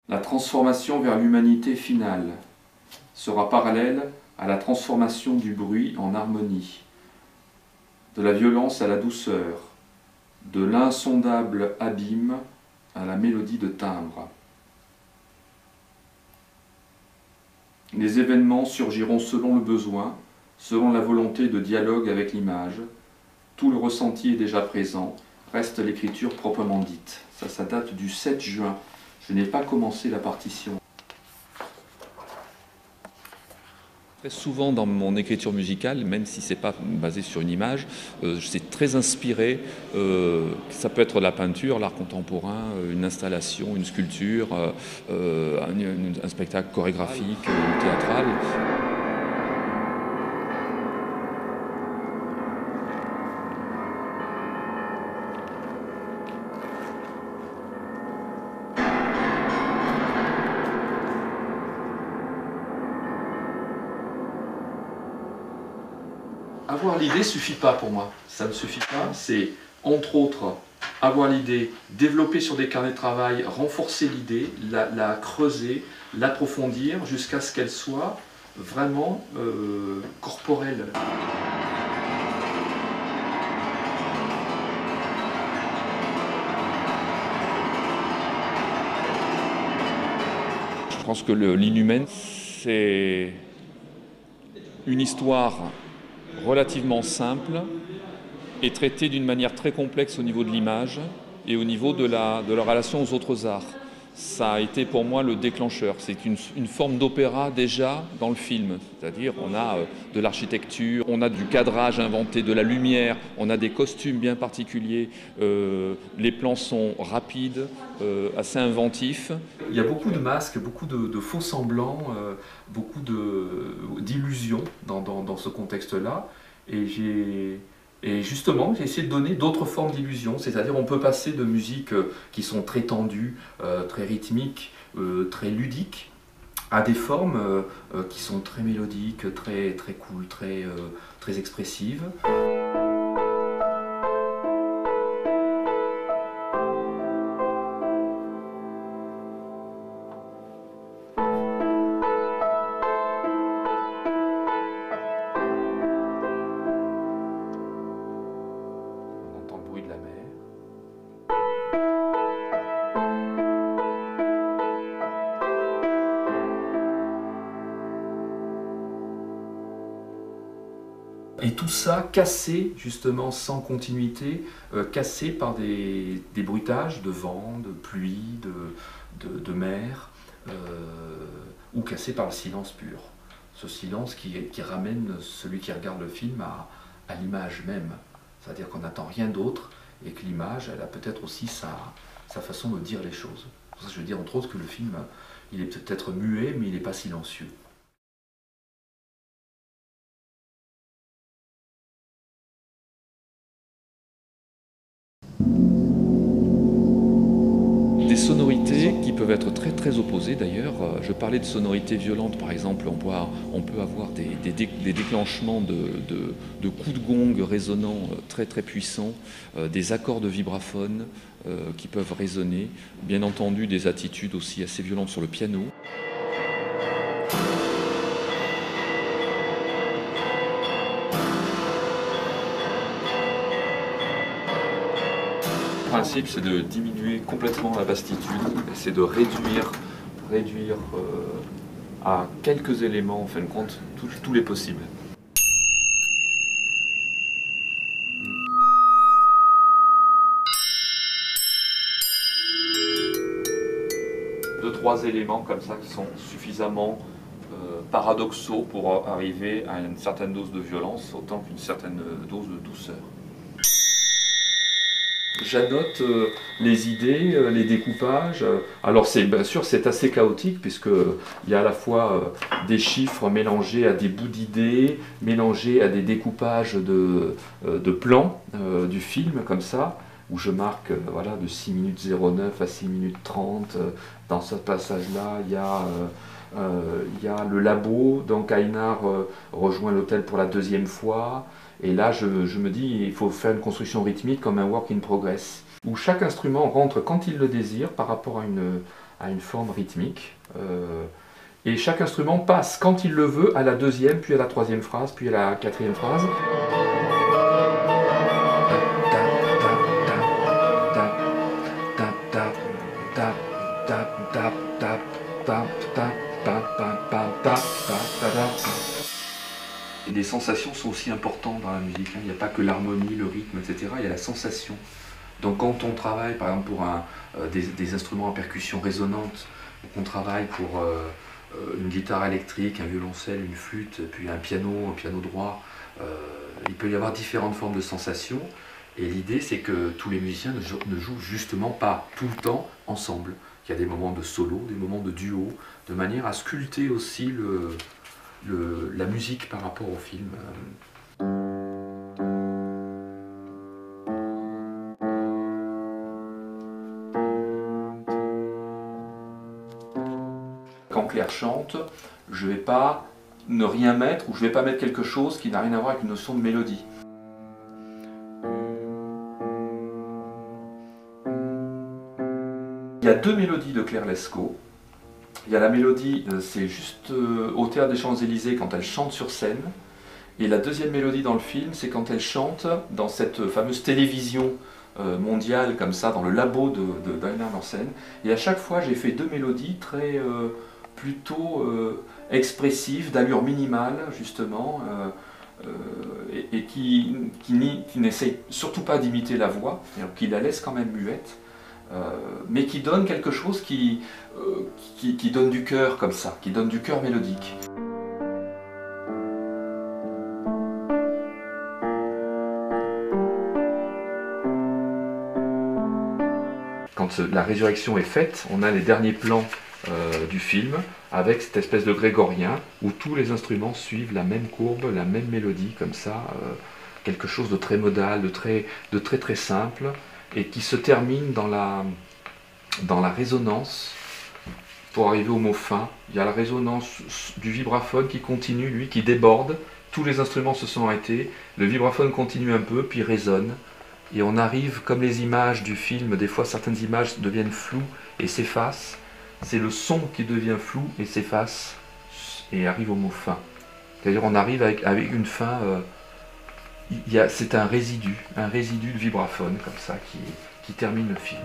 La transformation vers l'humanité finale sera parallèle à la transformation du bruit en harmonie, de la violence à la douceur, de l'insondable abîme à la mélodie de timbre. Les événements surgiront selon le besoin, selon la volonté de dialogue avec l'image. Tout le ressenti est déjà présent, reste l'écriture proprement dite. Ça date du 7 juin. Je n'ai pas commencé la partition. Très souvent dans mon écriture musicale, même si ce n'est pas basé sur une image, c'est très inspiré. Ça peut être la peinture, l'art contemporain, une installation, une sculpture, un spectacle chorégraphique ou théâtral. Avoir l'idée ne suffit pas pour moi, ça ne suffit pas, c'est entre autres avoir l'idée, développer sur des carnets de travail, renforcer l'idée, la creuser, l'approfondir jusqu'à ce qu'elle soit vraiment corporelle. Je pense que l'inhumaine, c'est une histoire relativement simple et traitée d'une manière très complexe au niveau de l'image et au niveau de la relation aux autres arts. Ça a été pour moi le déclencheur. C'est une forme d'opéra déjà dans le film. C'est-à-dire on a de l'architecture, on a du cadrage inventé, de la lumière, on a des costumes bien particuliers, les plans sont rapides, assez inventifs. Il y a beaucoup de masques, beaucoup de faux semblants, beaucoup d'illusions dans ce contexte-là. Et justement, j'ai essayé de donner d'autres formes d'illusions, c'est-à-dire on peut passer de musiques qui sont très tendues, très rythmiques, très ludiques, à des formes qui sont très mélodiques, très cool, très expressives. De la mer. Et tout ça cassé, justement, sans continuité, cassé par des bruitages de vent, de pluie, de mer, ou cassé par le silence pur. Ce silence qui ramène celui qui regarde le film à l'image même. C'est-à-dire qu'on n'attend rien d'autre et que l'image, elle a peut-être aussi sa façon de dire les choses. C'est pour ça que je veux dire entre autres que le film, il est peut-être muet, mais il n'est pas silencieux. Des sonorités qui peuvent être très opposées d'ailleurs. Je parlais de sonorités violentes par exemple, on peut avoir des déclenchements de coups de gong résonnants très puissants, des accords de vibraphone qui peuvent résonner, bien entendu des attitudes aussi assez violentes sur le piano. Le principe, c'est de diminuer complètement la vastitude, c'est de réduire à quelques éléments, en fin de compte, tous les possibles. Deux, trois éléments comme ça qui sont suffisamment paradoxaux pour arriver à une certaine dose de violence, autant qu'une certaine dose de douceur. J'annote les idées, les découpages. Alors bien sûr c'est assez chaotique puisqu'il y a à la fois des chiffres mélangés à des bouts d'idées, mélangés à des découpages de plans du film comme ça, où je marque voilà, de 6 minutes 09 à 6 minutes 30. Dans ce passage-là, il y a le labo, donc Einar rejoint l'hôtel pour la deuxième fois. Et là, je me dis, il faut faire une construction rythmique comme un work in progress, où chaque instrument rentre quand il le désire par rapport à une forme rythmique. Et chaque instrument passe quand il le veut à la deuxième, puis à la troisième phrase, puis à la quatrième phrase. Les sensations sont aussi importantes dans la musique. Il n'y a pas que l'harmonie, le rythme, etc. Il y a la sensation. Donc quand on travaille par exemple pour des instruments à percussion résonante, qu'on travaille pour une guitare électrique, un violoncelle, une flûte, puis un piano droit, il peut y avoir différentes formes de sensations. Et l'idée, c'est que tous les musiciens ne jouent justement pas tout le temps ensemble. Il y a des moments de solo, des moments de duo, de manière à sculpter aussi la musique par rapport au film. Quand Claire chante, je ne vais pas ne rien mettre, ou je ne vais pas mettre quelque chose qui n'a rien à voir avec une notion de mélodie. Il y a deux mélodies de Claire Lescaut. Il y a la mélodie, c'est juste au Théâtre des Champs-Élysées quand elle chante sur scène. Et la deuxième mélodie dans le film, c'est quand elle chante dans cette fameuse télévision mondiale, comme ça, dans le labo de Diana Mersenne. Et à chaque fois, j'ai fait deux mélodies très plutôt expressives, d'allure minimale, justement, et qui n'essayent surtout pas d'imiter la voix, qui la laissent quand même muette. Mais qui donne quelque chose qui donne du cœur comme ça, qui donne du cœur mélodique. Quand la résurrection est faite, on a les derniers plans du film avec cette espèce de grégorien où tous les instruments suivent la même courbe, la même mélodie comme ça, quelque chose de très modal, de très simple, et qui se termine dans la résonance pour arriver au mot fin. Il y a la résonance du vibraphone qui continue, lui, qui déborde. Tous les instruments se sont arrêtés, le vibraphone continue un peu, puis résonne. Et on arrive, comme les images du film, des fois certaines images deviennent floues et s'effacent. C'est le son qui devient flou et s'efface et arrive au mot fin. C'est-à-dire on arrive avec une fin... c'est un résidu de vibraphone comme ça qui termine le film.